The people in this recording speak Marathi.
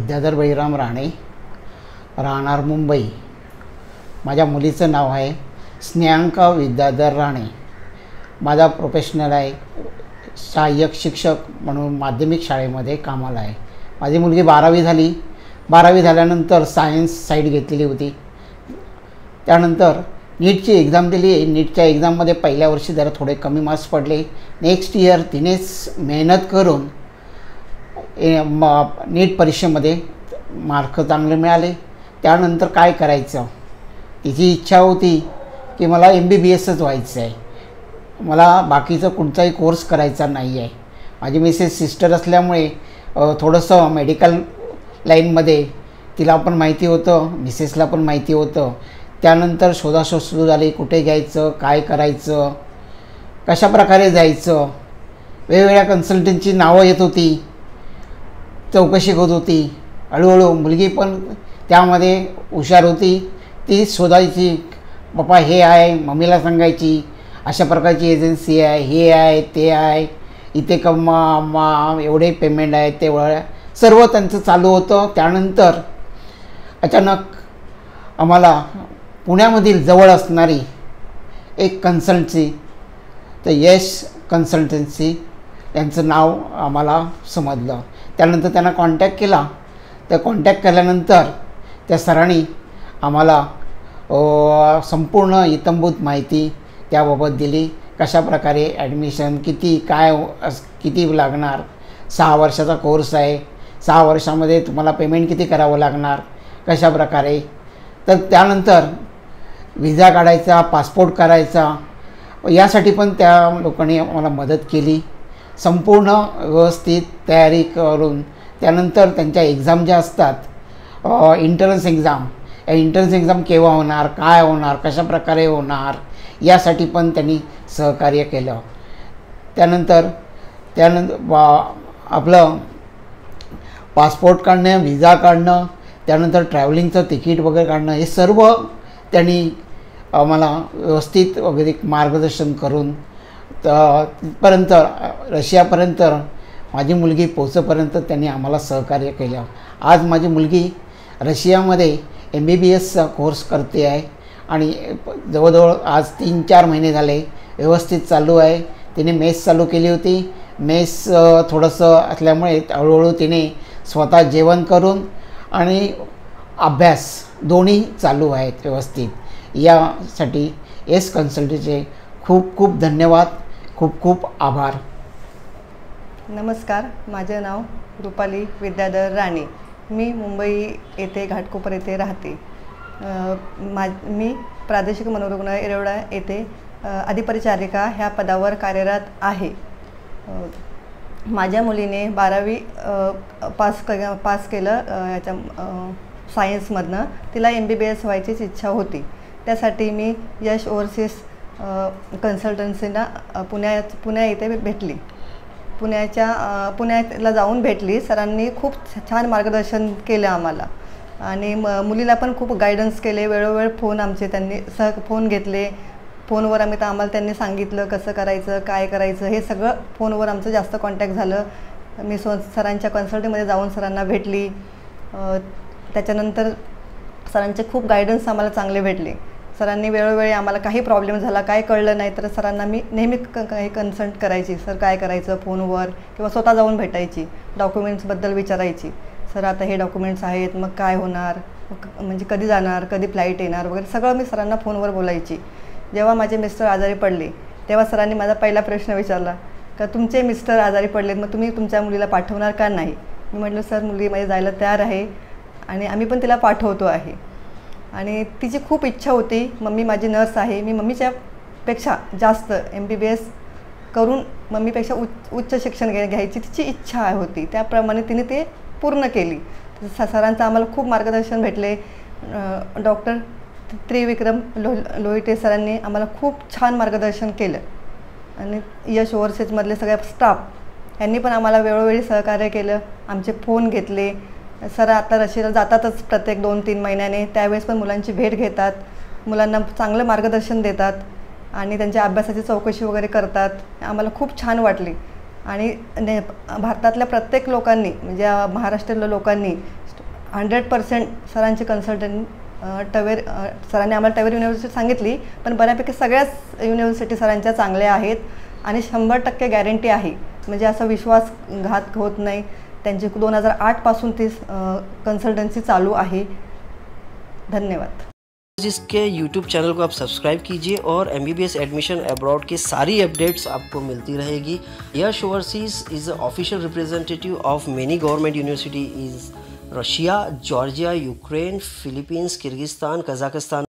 विद्याधर बळीराम राणे, राहणार मुंबई। माझ्या मुलीचं नाव आहे स्नेहांका विद्याधर राणे। माझा प्रोफेशनल आहे सहाय्यक शिक्षक म्हणून माध्यमिक शाळेमध्ये कामाला आहे। माझी मुलगी 12वी झाली। 12वी झाल्यानंतर सायन्स साईड घेतलेली होती। त्यानंतर नीटची एक्झाम दिली। नीटच्या एक्झाममध्ये पहिल्या वर्षी जरा थोडे कमी मार्क्स पडले। नेक्स्ट इयर तिनेच मेहनत करून नीट परीक्षेमध्ये मार्क चांगले मिळाले। त्यानंतर काय करायचं, तिची इच्छा होती की मला MBBSच व्हायचं आहे, मला बाकीचं कोणताही कोर्स करायचा नाही आहे। माझी मिसेस सिस्टर असल्यामुळे थोडंसं मेडिकल लाईनमध्ये तिला पण माहिती होतं, मिसेसला पण माहिती होतं। त्यानंतर शोधाशोध सुरू झाली, कुठे घ्यायचं, काय करायचं, कशा प्रकारे जायचं। वेगवेगळ्या कन्सल्टंटची नावं येत होती, चौकशी होत होती। हळूहळू मुलगी पण त्यामध्ये हुशार होती। ती शोधायची, पप्पा हे आहे, मम्मीला सांगायची अशा प्रकारची एजन्सी आहे, हे आहे, ते आहे, इथे एवढे पेमेंट आहे, तेवढं सर्व त्यांचं चालू होतं। त्यानंतर अचानक आम्हाला पुण्यामधील जवळ असणारी एक कन्सल्टन्सी, तर यश कन्सल्टन्सी यांचं नाव आम्हाला समजलं। त्यानंतर त्यांना कॉन्टॅक्ट केला। तर कॉन्टॅक्ट केल्यानंतर त्या सरांनी आम्हाला संपूर्ण इत्थंभूत माहिती त्याबाबत दिली। कशा प्रकारे ॲडमिशन, किती लागणार, 6 वर्षाचा कोर्स आहे, 6 वर्षामध्ये तुम्हाला पेमेंट किती करावं लागणार, कशा प्रकारे। तर त्यानंतर विजा काढायचा, पासपोर्ट करायचा, यासाठी पण त्या लोकांनी आम्हाला मदत केली। संपूर्ण व्यवस्थित तयारी करून त्यानंतर त्यांच्या एक्झाम ज्या असतात, एंट्रन्स एक्झाम, या एंट्रन्स एक्झाम केव्हा होणार, काय होणार, कशा प्रकारे होणार, यासाठी पण त्यांनी सहकार्य केलं। त्यानंतर आपलं पासपोर्ट काढणं, विजा काढणं, त्यानंतर ट्रॅव्हलिंगचं तिकीट वगैरे काढणं, हे सर्व त्यांनी आम्हाला व्यवस्थित वगैरे मार्गदर्शन करून तिथपर्यंत रशियापर्यंत माझी मुलगी पोहोचेपर्यंत त्यांनी आम्हाला सहकार्य केलं। आज माझी मुलगी रशियामध्ये MBBSचा कोर्स करते आहे आणि जवळजवळ आज 3-4 महिने झाले व्यवस्थित चालू आहे। तिने मेस चालू केली होती। मेस थोडंसं असल्यामुळे हळूहळू तिने स्वतः जेवण करून आणि अभ्यास दोन्ही चालू आहेत व्यवस्थित। यासाठी यश कन्सल्टंटचे खूप खूप धन्यवाद, खूप खूप आभार। नमस्कार, माझे नाव रुपाली विद्याधर राणे। मी मुंबई येथे घाटकोपर येथे राहते। मी प्रादेशिक मनोरुग्णालय येरवडा येथे अधिपरिचारिका ह्या पदावर कार्यरत आहे। माझ्या मुलीने 12वी पास केलं याच्या सायन्समधनं। तिला MBBS व्हायचीच इच्छा होती। त्यासाठी मी यश ओव्हरसीज कन्सल्टन्सीना पुण्या येथे भेटली। पुण्याला जाऊन भेटली। सरांनी खूप छान मार्गदर्शन केलं आम्हाला आणि मुलीला पण खूप गायडन्स केले। वेळोवेळ त्यांनी फोन घेतले। फोनवर आम्हाला त्यांनी सांगितलं कसं करायचं, काय करायचं, हे सगळं फोनवर आमचं जास्त कॉन्टॅक्ट झालं। मी सरांच्या कन्सल्टिंगमध्ये जाऊन सरांना भेटली। त्याच्यानंतर सरांचे खूप गायडन्स आम्हाला चांगले भेटले। सरांनी वेळोवेळी आम्हाला काही प्रॉब्लेम झाला, काय कळलं नाही तर सरांना मी नेहमी कन्सल्ट करायची, सर काय करायचं फोनवर, किंवा स्वतः जाऊन भेटायची, डॉक्युमेंट्सबद्दल विचारायची, सर आता हे डॉक्युमेंट्स आहेत, मग काय होणार, म्हणजे कधी जाणार, कधी फ्लाईट येणार वगैरे सगळं मी सरांना फोनवर बोलायची। जेव्हा माझे मिस्टर आजारी पडले तेव्हा सरांनी माझा पहिला प्रश्न विचारला का तुमचे मिस्टर आजारी पडलेत, मग तुम्ही तुमच्या मुलीला पाठवणार का नाही। मी म्हटलं सर मुलगी माझी जायला तयार आहे आणि आम्ही पण तिला पाठवतो आहे। आणि तिची खूप इच्छा होती, मम्मी माझी नर्स आहे, मी मम्मीच्यापेक्षा जास्त MBBS करून मम्मीपेक्षा उच्च शिक्षण घ्यायची तिची इच्छा होती। त्याप्रमाणे तिने ते पूर्ण केली। सरांचं आम्हाला खूप मार्गदर्शन भेटले। डॉक्टर त्रिविक्रम लोहिटे सरांनी आम्हाला खूप छान मार्गदर्शन केलं आणि यश ओव्हरसीजमधले सगळे स्टाफ यांनी पण आम्हाला वेळोवेळी सहकार्य केलं। आमचे फोन घेतले। सर आता रशियाला जातातच प्रत्येक 2-3 महिन्याने, त्यावेळेस पण मुलांची भेट घेतात, मुलांना चांगलं मार्गदर्शन देतात आणि त्यांच्या अभ्यासाची चौकशी वगैरे करतात। आम्हाला खूप छान वाटली आणि भारतातल्या प्रत्येक लोकांनी म्हणजे महाराष्ट्रातल्या लोकांनी 100% सरांचे कन्सल्टंट टवेर सरांनी आम्हाला टवेर युनिव्हर्सिटी सांगितली, पण बऱ्यापैकी सगळ्याच युनिव्हर्सिटी सरांच्या चांगल्या आहेत आणि 100% गॅरंटी आहे, म्हणजे असा विश्वासघात होत नाही. त्यांची 2008 पासून ती कन्सल्टन्सी चालू आहे. धन्यवाद. जिसके YouTube चैनल को आप सब्सक्राइब कीजिए और MBBS एडमिशन अब्रॉड की सारी अपडेट्स आपको मिलती रहेगी. Yash overseas is a official representative of many government university is Russia, Georgia, Ukraine, Philippines, Kyrgyzstan, Kazakhstan.